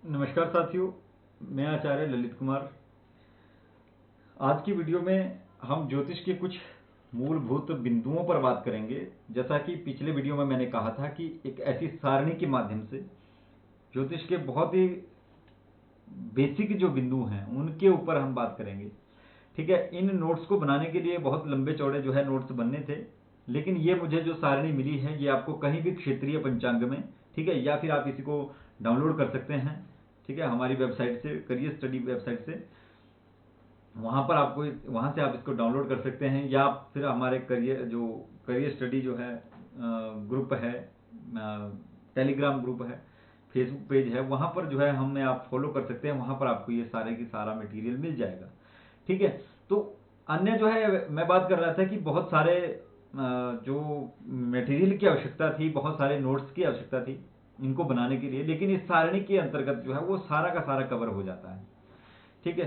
नमस्कार साथियों, मैं आचार्य ललित कुमार। आज की वीडियो में हम ज्योतिष के कुछ मूलभूत बिंदुओं पर बात करेंगे। जैसा कि पिछले वीडियो में मैंने कहा था कि एक ऐसी सारणी के माध्यम से ज्योतिष के बहुत ही बेसिक जो बिंदु हैं उनके ऊपर हम बात करेंगे। ठीक है, इन नोट्स को बनाने के लिए बहुत लंबे चौड़े जो है नोट्स बनने थे, लेकिन ये मुझे जो सारणी मिली है ये आपको कहीं भी क्षेत्रीय पंचांग में, ठीक है, या फिर आप इसी को डाउनलोड कर सकते हैं। ठीक है, हमारी वेबसाइट से, करियर स्टडी वेबसाइट से, वहां से आप इसको डाउनलोड कर सकते हैं, या फिर हमारे करियर स्टडी जो है ग्रुप है, टेलीग्राम ग्रुप है, फेसबुक पेज है, वहां पर जो है हमें आप फॉलो कर सकते हैं। वहां पर आपको ये सारे की सारा मटेरियल मिल जाएगा। ठीक है, तो अन्य जो है मैं बात कर रहा था कि बहुत सारे जो मटेरियल की आवश्यकता थी, बहुत सारे नोट्स की आवश्यकता थी इनको बनाने के लिए, लेकिन इस सारणी के अंतर्गत जो है वो सारा का सारा कवर हो जाता है। ठीक है,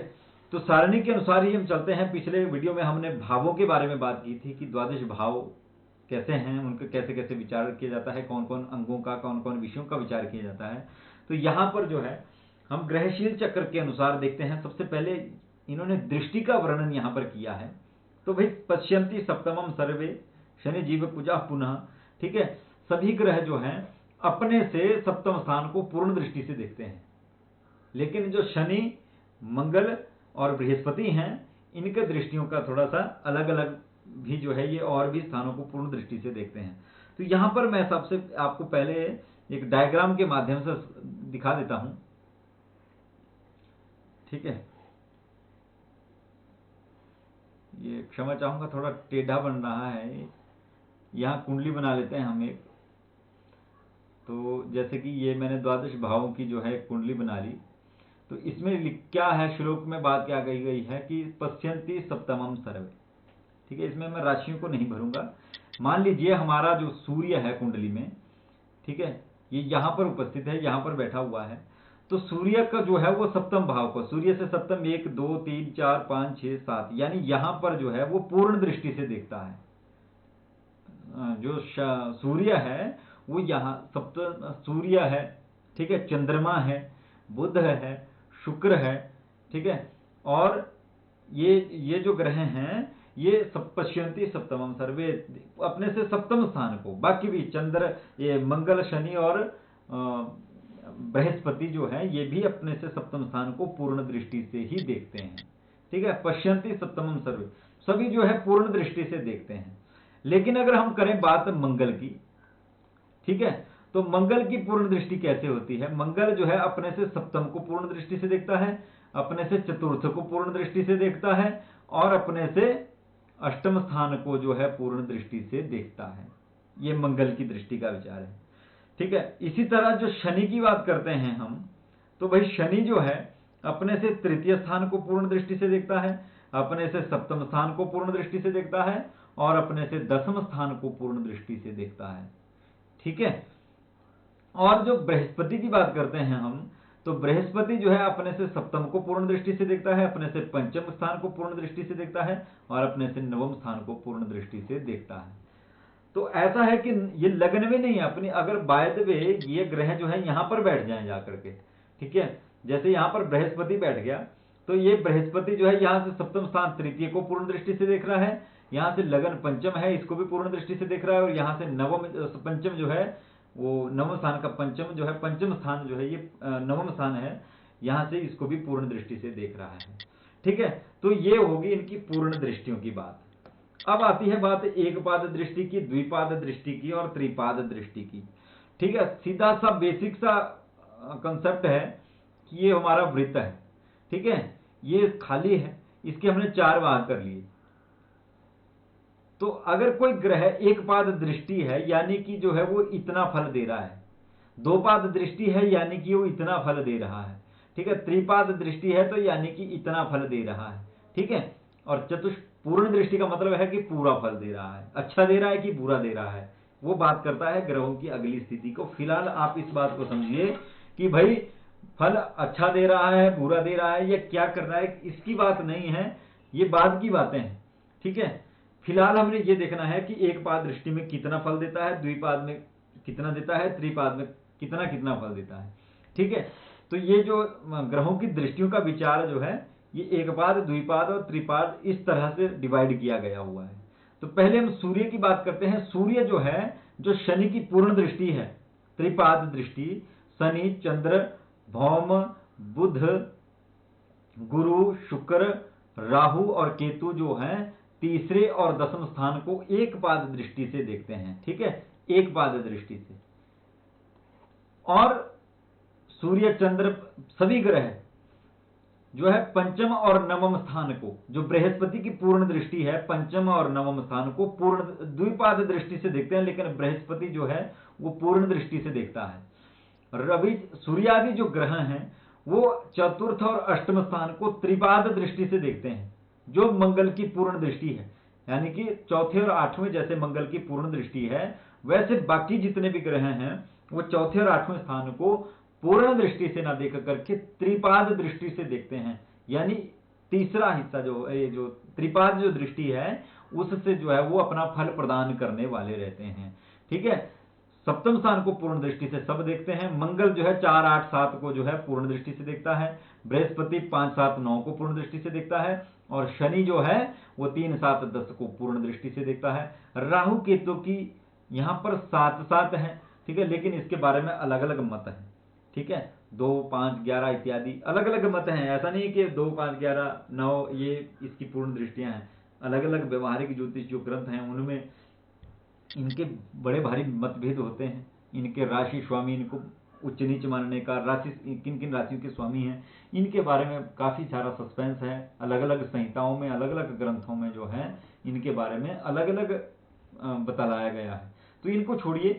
तो सारणी के अनुसार ही हम चलते हैं। पिछले वीडियो में हमने भावों के बारे में बात की थी कि द्वादश भाव कैसे हैं, उनके कैसे कैसे विचार किया जाता है, कौन कौन अंगों का, कौन कौन विषयों का विचार किया जाता है। तो यहां पर जो है हम ग्रहशील चक्र के अनुसार देखते हैं। सबसे पहले इन्होंने दृष्टि का वर्णन यहां पर किया है। तो भाई पश्यंती सप्तमम सर्वे शनि जीव पूजा पुनः। ठीक है, सभी ग्रह जो हैं अपने से सप्तम स्थान को पूर्ण दृष्टि से देखते हैं, लेकिन जो शनि, मंगल और बृहस्पति हैं इनके दृष्टियों का थोड़ा सा अलग अलग भी जो है, ये और भी स्थानों को पूर्ण दृष्टि से देखते हैं। तो यहां पर मैं सबसे आपको पहले एक डायग्राम के माध्यम से दिखा देता हूं। ठीक है, ये क्षमा चाहूंगा, थोड़ा टेढ़ा बन रहा है। यहां कुंडली बना लेते हैं हम एक। तो जैसे कि ये मैंने द्वादश भावों की जो है कुंडली बना ली। तो इसमें क्या है, श्लोक में बात क्या कही गई है कि पश्यंती सप्तमम सर्वे। ठीक है, इसमें मैं राशियों को नहीं भरूंगा। मान लीजिए हमारा जो सूर्य है कुंडली में, ठीक है, ये यहां पर उपस्थित है, यहां पर बैठा हुआ है। तो सूर्य का जो है वो सप्तम भाव को, सूर्य से सप्तम 1 2 3 4 5 6 7, यानी यहां पर जो है वो पूर्ण दृष्टि से देखता है। जो सूर्य है वो यहाँ सप्तम सूर्य है, ठीक है, चंद्रमा है, बुध है, शुक्र है, ठीक है, और ये जो ग्रह हैं ये पश्यंती सप्तमम सर्वे, अपने से सप्तम स्थान को, बाकी भी चंद्र, ये मंगल, शनि और बृहस्पति जो है ये भी अपने से सप्तम स्थान को पूर्ण दृष्टि से ही देखते हैं। ठीक है, पश्यंती सप्तमम सर्वे, सभी जो है पूर्ण दृष्टि से देखते हैं। लेकिन अगर हम करें बात मंगल की, ठीक है, तो मंगल की पूर्ण दृष्टि कैसे होती है। मंगल जो है अपने से सप्तम को पूर्ण दृष्टि से देखता है, अपने से चतुर्थ को पूर्ण दृष्टि से देखता है, और अपने से अष्टम स्थान को जो है पूर्ण दृष्टि से देखता है। ये मंगल की दृष्टि का विचार है। ठीक है, इसी तरह जो शनि की बात करते हैं हम, तो भाई शनि जो है अपने से तृतीय स्थान को पूर्ण दृष्टि से देखता है, अपने से सप्तम स्थान को पूर्ण दृष्टि से देखता है, और अपने से दसम स्थान को पूर्ण दृष्टि से देखता है। ठीक है, और जो बृहस्पति की बात करते हैं हम, तो बृहस्पति जो है अपने से सप्तम को पूर्ण दृष्टि से देखता है, अपने से पंचम स्थान को पूर्ण दृष्टि से देखता है, और अपने से नवम स्थान को पूर्ण दृष्टि से देखता है। तो ऐसा है कि ये लग्न में नहीं, अपनी अगर बाय द वे ये ग्रह जो है यहां पर बैठ जाए जाकर के, ठीक है, जैसे यहां पर बृहस्पति बैठ गया, तो ये बृहस्पति जो है यहां से सप्तम स्थान तृतीय को पूर्ण दृष्टि से देख रहा है, यहां से लगन पंचम है इसको भी पूर्ण दृष्टि से देख रहा है, और यहां से नवम पंचम जो है वो नवम स्थान का पंचम जो है, पंचम स्थान जो है ये नवम स्थान है, यहां से इसको भी पूर्ण दृष्टि से देख रहा है। ठीक है, तो ये होगी इनकी पूर्ण दृष्टियों की बात। अब आती है बात एक पाद दृष्टि की, द्विपाद दृष्टि की और त्रिपाद दृष्टि की। ठीक है, सीधा सा बेसिक सा कंसेप्ट है कि ये हमारा वृत्त है, ठीक है, ये खाली है, इसके हमने 4 भाग कर लिए। तो अगर कोई ग्रह एक पाद दृष्टि है यानी कि जो है वो इतना फल दे रहा है, 2 पाद दृष्टि है यानी कि वो इतना फल दे रहा है, ठीक है, त्रिपाद दृष्टि है तो यानी कि इतना फल दे रहा है, ठीक है, और पूर्ण दृष्टि का मतलब है कि पूरा फल दे रहा है, अच्छा दे रहा है कि बुरा दे रहा है, वो बात करता है ग्रहों की अगली स्थिति को। फिलहाल आप इस बात को समझिए कि भाई फल अच्छा दे रहा है, बुरा दे रहा है, या क्या कर रहा है, इसकी बात नहीं है, ये बाद की बातें हैं। ठीक है, फिलहाल हमने ये देखना है कि एक पाद दृष्टि में कितना फल देता है, द्विपाद में कितना देता है, त्रिपाद में कितना कितना फल देता है। ठीक है, तो ये जो ग्रहों की दृष्टियों का विचार जो है ये एकपाद, द्विपाद और त्रिपाद इस तरह से डिवाइड किया गया हुआ है। तो पहले हम सूर्य की बात करते हैं। सूर्य जो है, जो शनि की पूर्ण दृष्टि है, त्रिपाद दृष्टि, शनि, चंद्र, भौम, बुध, गुरु, शुक्र, राहु और केतु जो है तीसरे और दसम स्थान को एक पाद दृष्टि से देखते हैं। ठीक है, एक पाद दृष्टि से। और सूर्य, चंद्र, सभी ग्रह जो है पंचम और नवम स्थान को, जो बृहस्पति की पूर्ण दृष्टि है, पंचम और नवम स्थान को पूर्ण द्विपाद दृष्टि से देखते हैं, लेकिन बृहस्पति जो है वो पूर्ण दृष्टि से देखता है। रवि, सूर्यादि जो ग्रह हैं वो चतुर्थ और अष्टम स्थान को त्रिपाद दृष्टि से देखते हैं, जो मंगल की पूर्ण दृष्टि है। यानी कि चौथे और आठवें जैसे मंगल की पूर्ण दृष्टि है, वैसे बाकी जितने भी ग्रह हैं वो चौथे और आठवें स्थान को पूर्ण दृष्टि से ना देख करके त्रिपाद दृष्टि से देखते हैं। यानी तीसरा हिस्सा जो त्रिपाद जो दृष्टि है उससे जो है वो अपना फल प्रदान करने वाले रहते हैं। ठीक है, सप्तम स्थान को पूर्ण दृष्टि से सब देखते हैं। मंगल जो है 4, 8, 7 को जो है पूर्ण दृष्टि से देखता है। बृहस्पति 5, 7, 9 को पूर्ण दृष्टि से देखता है। और शनि जो है वो 3, 7, 10 को पूर्ण दृष्टि से देखता है। राहु केतु की यहां पर 7, 7 है। ठीक है, लेकिन इसके बारे में अलग अलग मत है। ठीक है, 2, 5, 11 इत्यादि अलग अलग मत हैं। ऐसा नहीं कि 2, 5, 11, 9 ये इसकी पूर्ण दृष्टियां हैं। अलग अलग व्यवहारिक ज्योतिष जो ग्रंथ हैं उनमें इनके बड़े भारी मतभेद होते हैं। इनके राशि स्वामी, इनको उच्च नीच मानने का, राशि किन किन राशियों के स्वामी हैं, इनके बारे में काफी सारा सस्पेंस है। अलग अलग संहिताओं में, अलग अलग ग्रंथों में जो है इनके बारे में अलग अलग बतलाया गया है। तो इनको छोड़िए।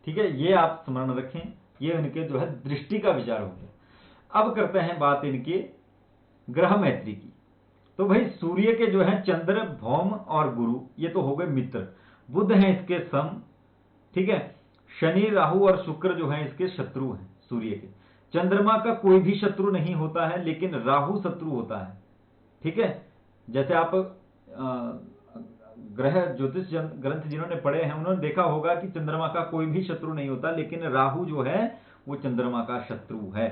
ठीक है, ये आप स्मरण रखें। ये इनके जो है दृष्टि का विचार हो गया। अब करते हैं बात इनके ग्रह मैत्री की। तो भाई सूर्य के जो है चंद्र, भौम और गुरु ये तो हो गए मित्र। बुध है इसके सम। ठीक है, शनि, राहु और शुक्र जो है इसके शत्रु हैं सूर्य के। चंद्रमा का कोई भी शत्रु नहीं होता है, लेकिन राहु शत्रु होता है। ठीक है, जैसे आप ग्रह ज्योतिष ग्रंथ जिन्होंने पढ़े हैं उन्होंने देखा होगा कि चंद्रमा का कोई भी शत्रु नहीं होता, लेकिन राहु जो है वो चंद्रमा का शत्रु है।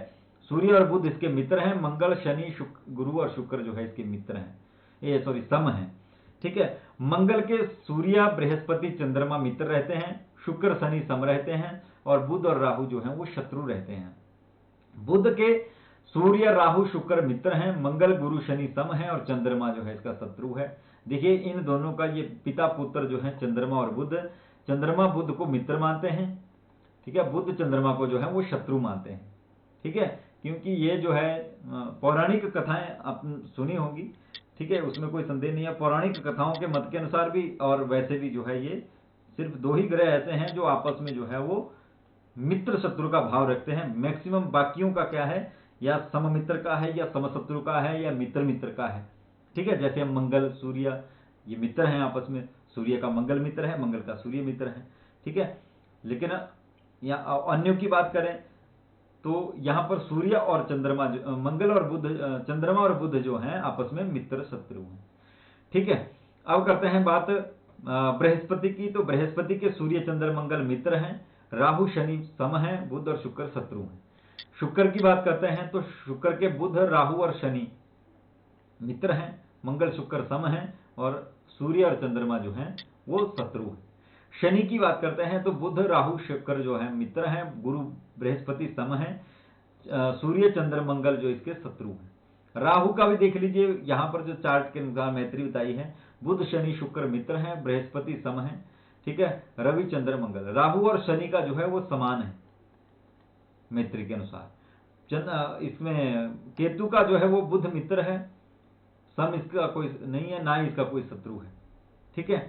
सूर्य और बुध इसके मित्र हैं। मंगल, शनि, गुरु और शुक्र जो है इसके मित्र हैं, ये सॉरी सम हैं। ठीक है, मंगल के सूर्य, बृहस्पति, चंद्रमा मित्र रहते हैं। शुक्र, शनि सम रहते हैं। और बुध और राहु जो है वो शत्रु रहते हैं। बुध के सूर्य, राहु, शुक्र मित्र हैं। मंगल, गुरु, शनि सम है और चंद्रमा जो है इसका शत्रु है। देखिए इन दोनों का ये पिता पुत्र जो है चंद्रमा और बुध, चंद्रमा बुध को मित्र मानते हैं। ठीक है, बुध चंद्रमा को जो है वो शत्रु मानते हैं। ठीक है, क्योंकि ये जो है पौराणिक कथाएं आपने सुनी होगी। ठीक है, उसमें कोई संदेह नहीं है। पौराणिक कथाओं के मत के अनुसार भी और वैसे भी जो है ये सिर्फ 2 ही ग्रह ऐसे हैं जो आपस में जो है वो मित्र शत्रु का भाव रखते हैं। मैक्सिमम बाकियों का क्या है, या सम मित्र का है, या समशत्रु का है, या मित्र मित्र का है। ठीक है, जैसे हम मंगल, सूर्य ये मित्र हैं आपस में। सूर्य का मंगल मित्र है, मंगल का सूर्य मित्र है। ठीक है, लेकिन या अन्यों की बात करें तो यहां पर सूर्य और चंद्रमा, मंगल और बुध, चंद्रमा और बुध जो हैं आपस में मित्र शत्रु हैं। ठीक है, अब करते हैं बात बृहस्पति की। तो बृहस्पति के सूर्य, चंद्र, मंगल मित्र हैं। राहु, शनि सम हैं। बुध और शुक्र शत्रु हैं। शुक्र की बात करते हैं तो शुक्र के बुध, राहु और शनि मित्र हैं। मंगल, शुक्र सम हैं और सूर्य और चंद्रमा जो हैं वो शत्रु हैं। शनि की बात करते हैं तो बुध, राहु, शुक्र जो है मित्र हैं। गुरु, बृहस्पति सम है। सूर्य, चंद्र, मंगल जो इसके शत्रु हैं। राहु का भी देख लीजिए, यहां पर जो चार्ट के अनुसार मैत्री बताई है, बुध, शनि, शुक्र मित्र हैं। बृहस्पति सम है। ठीक है, रवि, चंद्र, मंगल। राहु और शनि का जो है वो समान है मैत्री के अनुसार। इसमें केतु का जो है वो बुध मित्र है, सम इसका कोई नहीं है, ना ही इसका कोई शत्रु है। ठीक है,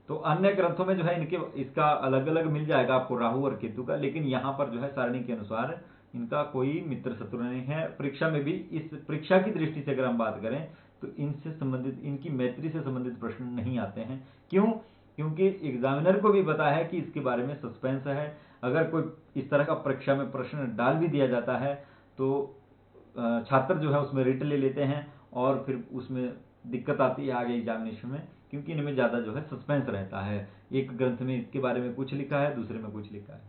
तो अन्य ग्रंथों में जो है इनके इसका अलग अलग मिल जाएगा आपको राहु और केतु का, लेकिन यहां पर जो है सारणी के अनुसार इनका कोई मित्र शत्रु नहीं है। परीक्षा में भी, इस परीक्षा की दृष्टि से अगर हम बात करें तो इनसे संबंधित, इनकी मैत्री से संबंधित प्रश्न नहीं आते हैं। क्यों? क्योंकि एग्जामिनर को भी पता है कि इसके बारे में सस्पेंस है। अगर कोई इस तरह का परीक्षा में प्रश्न डाल भी दिया जाता है तो छात्र जो है उसमें रिट ले लेते हैं और फिर उसमें दिक्कत आती है आगे एग्जामिनेशन में, क्योंकि इनमें ज्यादा जो है सस्पेंस रहता है। एक ग्रंथ में इसके बारे में कुछ लिखा है, दूसरे में कुछ लिखा है।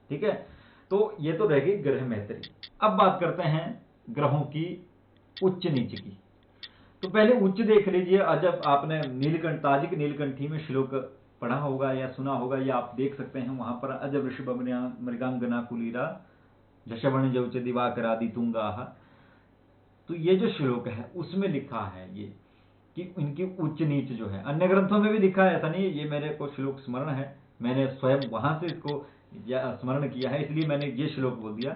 ठीक है, तो ये तो रह गई ग्रह मैत्री। अब बात करते हैं ग्रहों की उच्च नीच की। तो पहले उच्च देख लीजिए। जब आपने नीलकंठ ताजिक नीलकंठी में श्लोक पढ़ा होगा या सुना होगा, या आप देख सकते हैं वहां पर अज वृषभ मृगांगना कुलीरा जशवण जौच दिवाकरादि तुंगाह। तो ये जो श्लोक है उसमें लिखा है ये कि इनकी उच्च नीच जो है, अन्य ग्रंथों में भी लिखा है, ऐसा नहीं है, ये मेरे को श्लोक स्मरण है, मैंने स्वयं वहां से इसको स्मरण किया है, इसलिए मैंने ये श्लोक बोल दिया।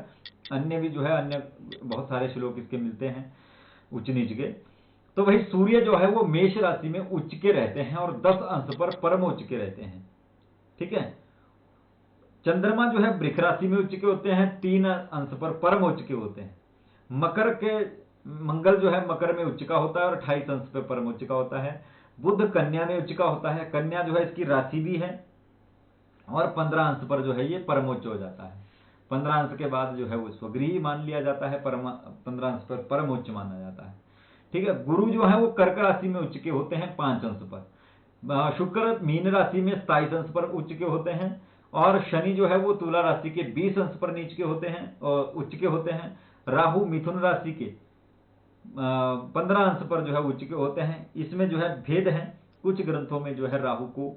अन्य भी जो है, अन्य बहुत सारे श्लोक इसके मिलते हैं उच्च नीच के। तो वही सूर्य जो है वो मेष राशि में उच्च के रहते हैं और 10 अंश पर परम उच्च के रहते हैं। ठीक है। चंद्रमा जो है वृष राशि में उच्च के होते हैं, 3 अंश पर परम उच्च के होते हैं। मकर के मंगल जो है मकर में उच्च का होता है और 28 अंश पर परम उच्च का होता है। बुध कन्या में उच्च का होता है, कन्या जो है इसकी राशि भी है, और 15 अंश पर जो है ये परमोच्च हो जाता है। 15 अंश के बाद जो है वो स्वगृही मान लिया जाता है, 15 अंश पर परमोच्च माना जाता है। ठीक है। गुरु जो है वो कर्क राशि में उच्च के होते हैं 5 अंश पर। शुक्र मीन राशि में 27 अंश पर उच्च के होते हैं, और शनि जो है वो तुला राशि के 20 अंश पर नीच के होते हैं और उच्च के होते हैं। राहु मिथुन राशि के 15 अंश पर जो है उच्च के होते हैं। इसमें जो है भेद है, कुछ ग्रंथों में जो है राहु को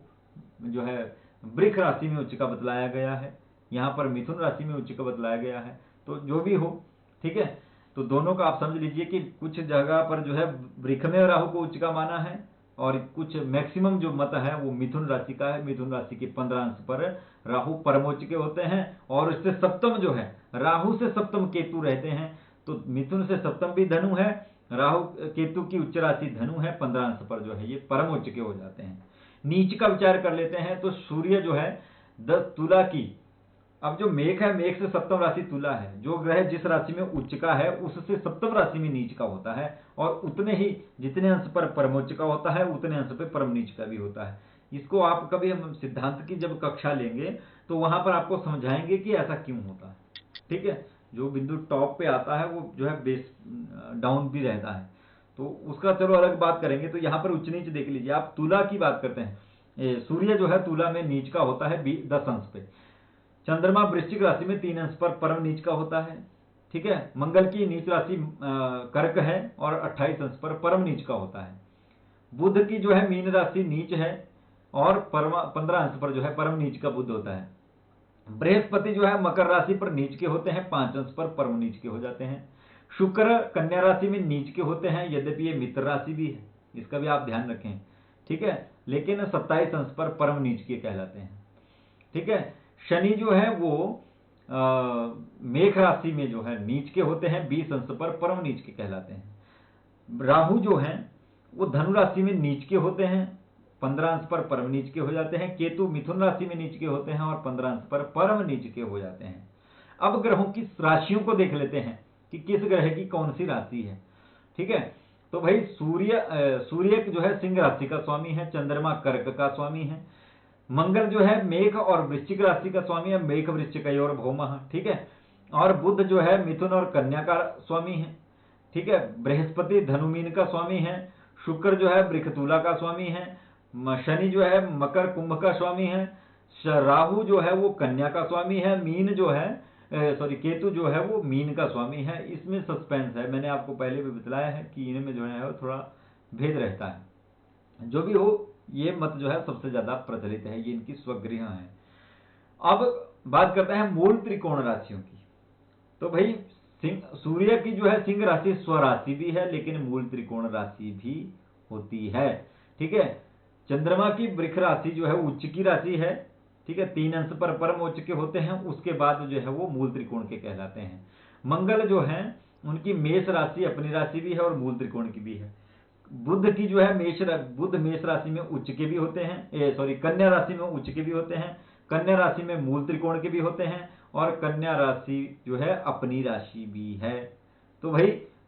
जो है वृष राशि में उच्च का बतलाया गया है, यहाँ पर मिथुन राशि में उच्च का बतलाया गया है। तो जो भी हो, ठीक है, तो दोनों का आप समझ लीजिए कि कुछ जगह पर जो है वृष में राहु को उच्च का माना है, और कुछ मैक्सिमम जो मत है वो मिथुन राशि का है। मिथुन राशि के 15 अंश पर राहु परमोच्च के होते हैं, और इससे सप्तम जो है राहु से सप्तम केतु रहते हैं। तो मिथुन से सप्तम भी धनु है, राहु केतु की उच्च राशि धनु है, 15 अंश पर जो है ये परमोच्च के हो जाते हैं। नीच का विचार कर लेते हैं तो सूर्य जो है 10 तुला की, अब जो मेघ है, मेघ से सप्तम राशि तुला है, जो ग्रह जिस राशि में उच्च का है उससे सप्तम राशि में नीच का होता है, और उतने ही जितने अंश पर परमोच्च का होता है उतने अंश पर परम नीच का भी होता है। इसको आप कभी हम सिद्धांत की जब कक्षा लेंगे तो वहां पर आपको समझाएंगे कि ऐसा क्यों होता है। ठीक है। जो बिंदु टॉप पे आता है वो जो है बेस डाउन भी रहता है, तो उसका चलो अलग बात करेंगे। तो यहाँ पर उच्च नीच देख लीजिए। आप तुला की बात करते हैं, सूर्य जो है तुला में नीच का होता है 10 अंश पे। चंद्रमा वृश्चिक राशि में 3 अंश पर परम नीच का होता है। ठीक है। मंगल की नीच राशि कर्क है और 28 अंश पर परम नीच का होता है। बुध की जो है मीन राशि नीच है और 15 अंश पर जो है परम नीच का बुध होता है। बृहस्पति जो है मकर राशि पर नीच के होते हैं, 5 अंश पर परम नीच के हो जाते हैं। शुक्र कन्या राशि में नीच के होते हैं, यद्यपि ये मित्र राशि भी है, इसका भी आप ध्यान रखें। ठीक है। लेकिन 27 अंश पर परम नीच के कहलाते हैं। ठीक है। शनि जो है वो मेष राशि में जो है नीच के होते हैं, 20 अंश पर परम नीच के कहलाते हैं। राहु जो है वो धनु राशि में नीच के होते हैं, 15 अंश पर परम नीच के हो जाते हैं। केतु मिथुन राशि में नीच के होते हैं और 15 अंश पर परम नीच के हो जाते हैं। अब ग्रहों की राशियों को देख लेते हैं कि किस ग्रह की कौन सी राशि है। ठीक है। तो भाई सूर्य जो है सिंह राशि का स्वामी है, चंद्रमा कर्क का स्वामी है, मंगल जो है मेघ और वृश्चिक राशि का स्वामी है, मेघ वृश्चिक और भौमः। ठीक है। और बुध जो है मिथुन और कन्या का स्वामी है। ठीक है। बृहस्पति धनुमीन का स्वामी है, शुक्र जो है वृष तुला का स्वामी है, शनि जो है मकर कुंभ का स्वामी है, राहु जो है वो कन्या का स्वामी है, मीन जो है केतु जो है वो मीन का स्वामी है। इसमें सस्पेंस है, मैंने आपको पहले भी बताया है कि इनमें जो है थोड़ा भेद रहता है। जो भी हो, ये मत जो है सबसे ज्यादा प्रचलित है, ये इनकी स्वगृह है। अब बात करते हैं मूल त्रिकोण राशियों की। तो भाई सूर्य की जो है सिंह राशि स्वराशि भी है, लेकिन मूल त्रिकोण राशि भी होती है। ठीक है। चंद्रमा की वृष राशि जो है उच्च की राशि है। ठीक है। 3 अंश पर परम उच्च के होते हैं, उसके बाद जो है वो मूल त्रिकोण के कहलाते हैं। मंगल जो है उनकी मेष राशि अपनी राशि भी है और मूल त्रिकोण की भी है। बुध की जो है बुध मेष राशि में उच्च के भी होते हैं, कन्या राशि में उच्च के भी होते हैं, कन्या राशि में मूल त्रिकोण के भी होते हैं, और कन्या राशि जो है अपनी राशि भी है। तो भाई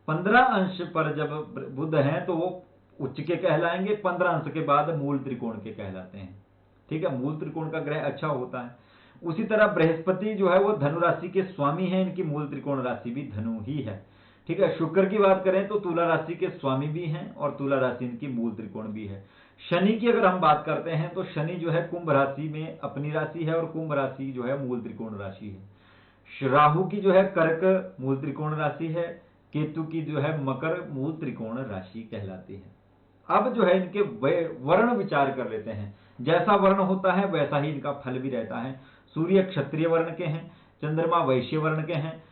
15 अंश पर जब बुध हैं तो वो उच्च के कहलाएंगे, 15 अंश के बाद मूल त्रिकोण के कहलाते हैं। ठीक है। मूल त्रिकोण का ग्रह अच्छा होता है। उसी तरह बृहस्पति जो है वो धनु राशि के स्वामी है, इनकी मूल त्रिकोण राशि भी धनु ही है। ठीक है। शुक्र की बात करें तो तुला राशि के स्वामी भी हैं और तुला राशि इनकी मूल त्रिकोण भी है। शनि की अगर हम बात करते हैं तो शनि जो है कुंभ राशि में अपनी राशि है और कुंभ राशि जो है मूल त्रिकोण राशि है। राहु की जो है कर्क मूल त्रिकोण राशि है, केतु की जो है मकर मूल त्रिकोण राशि कहलाती है। अब जो है इनके वर्ण विचार कर लेते हैं। जैसा वर्ण होता है वैसा ही इनका फल भी रहता है। सूर्य क्षत्रिय वर्ण के हैं, चंद्रमा वैश्य वर्ण के हैं,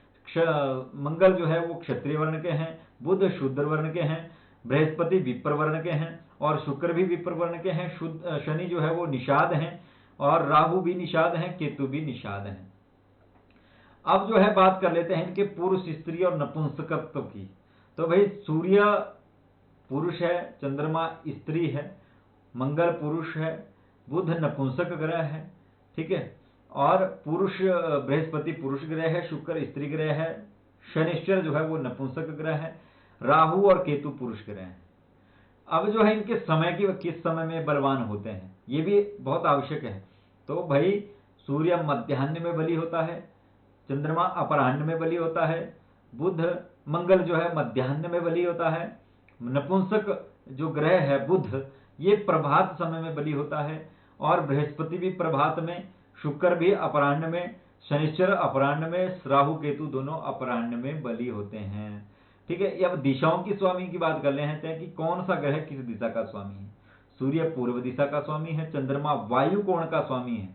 मंगल जो है वो क्षत्रिय वर्ण के हैं, बुध शूद्र वर्ण के हैं, बृहस्पति विप्र वर्ण के हैं और शुक्र भी विप्र वर्ण के हैं, शनि जो है वो निषाद हैं और राहु भी निषाद हैं, केतु भी निषाद हैं। अब जो है बात कर लेते हैं इनके पुरुष स्त्री और नपुंसकत्व की। तो भाई सूर्य पुरुष है, चंद्रमा स्त्री है, मंगल पुरुष है, बुध नपुंसक ग्रह है, ठीक है, और पुरुष बृहस्पति पुरुष ग्रह है, शुक्र स्त्री ग्रह है, शनिश्चर जो है वो नपुंसक ग्रह है, राहु और केतु पुरुष ग्रह है। अब जो है इनके समय की किस समय में बलवान होते हैं ये भी बहुत आवश्यक है। तो भाई सूर्य मध्याह्न में बली होता है, चंद्रमा अपराह्न में बली होता है, बुध मंगल जो है मध्याह्न में बली होता है, नपुंसक जो ग्रह है बुध ये प्रभात समय में बली होता है, और बृहस्पति भी प्रभात में, शुक्र भी अपराह्न में, शनिश्चर अपराह्न में, राहु केतु दोनों अपराह्न में बली होते हैं। ठीक है, अब दिशाओं की स्वामी की बात कर लेते हैं कि कौन सा ग्रह किस दिशा का स्वामी है। सूर्य पूर्व दिशा का स्वामी है, चंद्रमा वायु कोण का स्वामी है,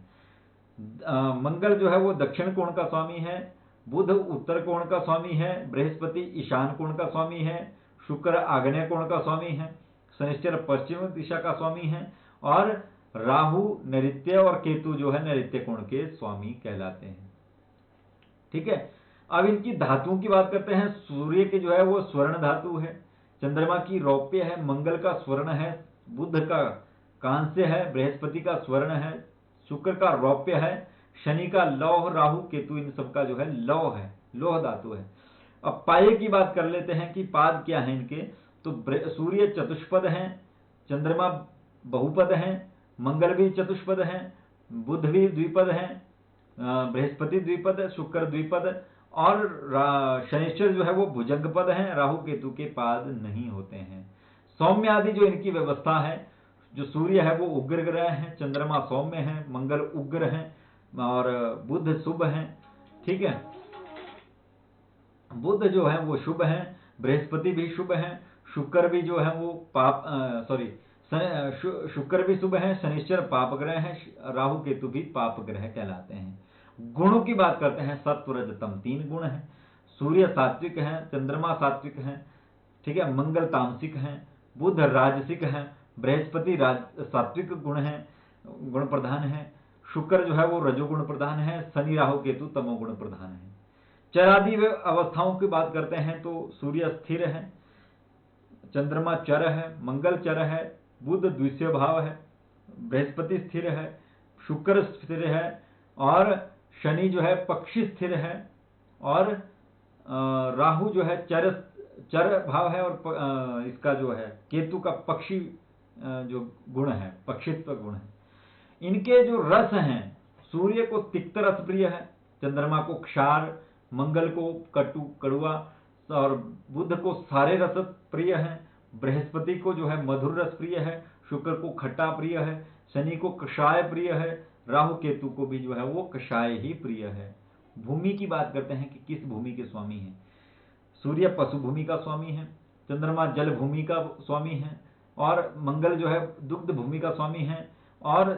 मंगल जो है वो दक्षिण कोण का स्वामी है, बुध उत्तर कोण का स्वामी है, बृहस्पति ईशान कोण का स्वामी है, शुक्र आग्नेय कोण का स्वामी है, शनिश्चर पश्चिम दिशा का स्वामी है, और राहु नैऋत्य और केतु जो है नैऋत्य कोण के स्वामी कहलाते हैं। ठीक है, अब इनकी धातुओं की बात करते हैं। सूर्य के जो है वो स्वर्ण धातु है, चंद्रमा की रौप्य है, मंगल का स्वर्ण है, बुध का कांस्य है, बृहस्पति का स्वर्ण है, शुक्र का रौप्य है, शनि का लौह, राहु केतु इन सबका जो है लौह है, लोह धातु है। अब पाये की बात कर लेते हैं कि पाद क्या है इनके। तो सूर्य चतुष्पद हैं, चंद्रमा बहुपद हैं, मंगल भी चतुष्पद हैं, बुध भी द्विपद हैं, बृहस्पति द्विपद, शुक्र द्विपद, और शनिश्चर जो है वो भुजंग पद हैं, राहु केतु के पाद नहीं होते हैं। सौम्य आदि जो इनकी व्यवस्था है, जो सूर्य है वो उग्र ग्रह है, चंद्रमा सौम्य है, मंगल उग्र है और बुध शुभ है। ठीक है, बुध जो है वो शुभ है, बृहस्पति भी शुभ है, शुक्र भी जो है वो शुक्र भी शुभ है, शनिश्चर पाप ग्रह है, राहु केतु भी पाप ग्रह कहलाते हैं। गुणों की बात करते हैं, सत्व रज तम 3 गुण हैं। सूर्य सात्विक है, चंद्रमा सात्विक है, ठीक है, मंगल तामसिक है, बुध राजसिक है, बृहस्पति सात्विक गुण है, गुण प्रधान है, शुक्र जो है वो रजोगुण प्रधान है, शनि राहु केतु तमोगुण प्रधान है। चरादि अवस्थाओं की बात करते हैं तो सूर्य स्थिर है, चंद्रमा चर है, मंगल चर है, बुध द्वितीय भाव है, बृहस्पति स्थिर है, शुक्र स्थिर है, और शनि जो है पक्षी स्थिर है, और राहु जो है चर भाव है, और इसका जो है केतु का पक्षी जो गुण है, पक्षित्व गुण है। इनके जो रस हैं, सूर्य को तिक्त रस प्रिय है, चंद्रमा को क्षार, मंगल को कटु कड़ुआ, और बुध को सारे रस प्रिय है, बृहस्पति को जो है मधुर रस प्रिय है, शुक्र को खट्टा प्रिय है, शनि को कषाय प्रिय है, राहु केतु को भी जो है वो कषाय ही प्रिय है। भूमि की बात करते हैं कि किस भूमि के स्वामी हैं। सूर्य पशु भूमि का स्वामी है, चंद्रमा जल भूमि का स्वामी है, और मंगल जो है दुग्ध भूमि का स्वामी है, और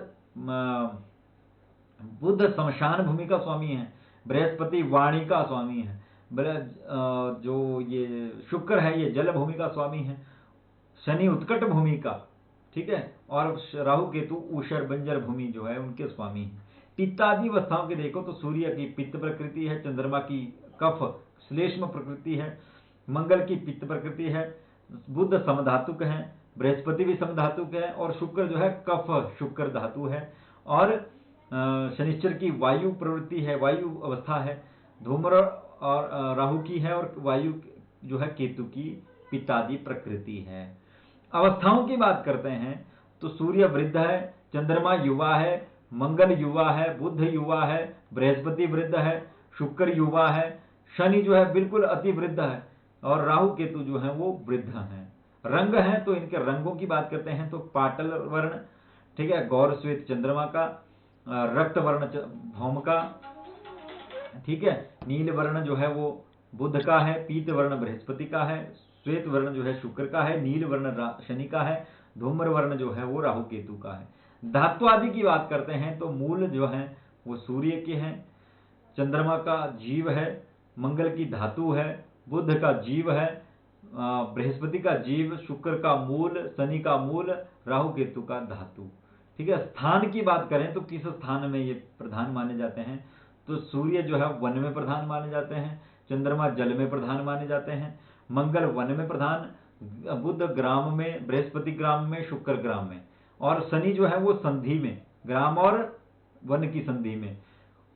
बुध शमशान भूमि का स्वामी है, बृहस्पति वाणी का स्वामी है, जो ये शुक्र है ये जल भूमि का स्वामी है, शनि उत्कट भूमि का, ठीक है, और राहु केतु ऊषर बंजर भूमि जो है उनके स्वामी है। पित्तादि अवस्थाओं के देखो तो सूर्य की पित्त प्रकृति है, चंद्रमा की कफ श्लेष्म प्रकृति है, मंगल की पित्त प्रकृति है, बुध समधातुक है, बृहस्पति भी समधातुक है, और शुक्र जो है कफ शुक्र धातु है, और शनिश्चर की वायु प्रवृत्ति है, वायु अवस्था है, धूम्र और राहु की है, और वायु जो है केतु की पित्तादि प्रकृति है। अवस्थाओं की बात करते हैं तो सूर्य वृद्ध है, चंद्रमा युवा है, मंगल युवा है, बुध युवा है, बृहस्पति वृद्ध है, शुक्र युवा है, शनि जो है बिल्कुल अति वृद्ध है, और राहु केतु जो है वो वृद्ध हैं। रंग हैं तो इनके रंगों की बात करते हैं तो पाटल वर्ण, ठीक है, गौर श्वेत चंद्रमा का, रक्त वर्ण भौम का, ठीक है। नील वर्ण जो है वो बुध का है, पीत वर्ण बृहस्पति का है, श्वेत वर्ण जो है शुक्र का है, नील वर्ण शनि का है, धूम्र वर्ण जो है वो राहु केतु का है। धातु आदि की बात करते हैं तो मूल जो है वो सूर्य के हैं, चंद्रमा का जीव है, मंगल की धातु है, बुध का जीव है, बृहस्पति का जीव, शुक्र का मूल, शनि का मूल, राहु केतु का धातु। ठीक है। स्थान की बात करें तो किस स्थान में ये प्रधान माने जाते हैं, तो सूर्य जो है वन में प्रधान माने जाते हैं, चंद्रमा जल में प्रधान माने जाते हैं, मंगल वन में प्रधान, बुध ग्राम में, बृहस्पति ग्राम में, शुक्र ग्राम में, और शनि जो है वो संधि में, ग्राम और वन की संधि में।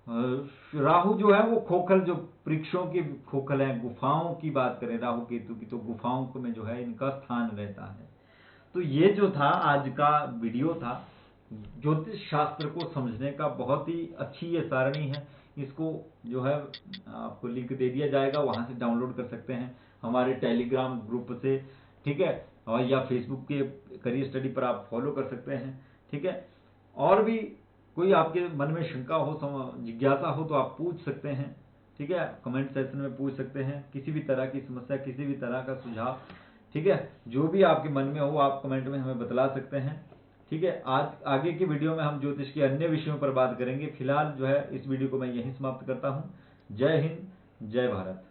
राहु जो है वो खोखल, जो वृक्षों के खोखल हैं, गुफाओं की बात करें राहु केतु की तो गुफाओं में जो है इनका स्थान रहता है। तो ये जो था आज का वीडियो था, ज्योतिष शास्त्र को समझने का बहुत ही अच्छी ये सारणी है। इसको जो है आपको लिंक दे दिया जाएगा, वहां से डाउनलोड कर सकते हैं हमारे टेलीग्राम ग्रुप से। ठीक है। और या फेसबुक के करियर स्टडी पर आप फॉलो कर सकते हैं। ठीक है। और भी कोई आपके मन में शंका हो, जिज्ञासा हो, तो आप पूछ सकते हैं। ठीक है। कमेंट सेक्शन में पूछ सकते हैं किसी भी तरह की समस्या, किसी भी तरह का सुझाव। ठीक है। जो भी आपके मन में हो आप कमेंट में हमें बतला सकते हैं। ठीक है। आज आगे की वीडियो में हम ज्योतिष के अन्य विषयों पर बात करेंगे। फिलहाल जो है इस वीडियो को मैं यहीं समाप्त करता हूं। जय हिंद, जय भारत।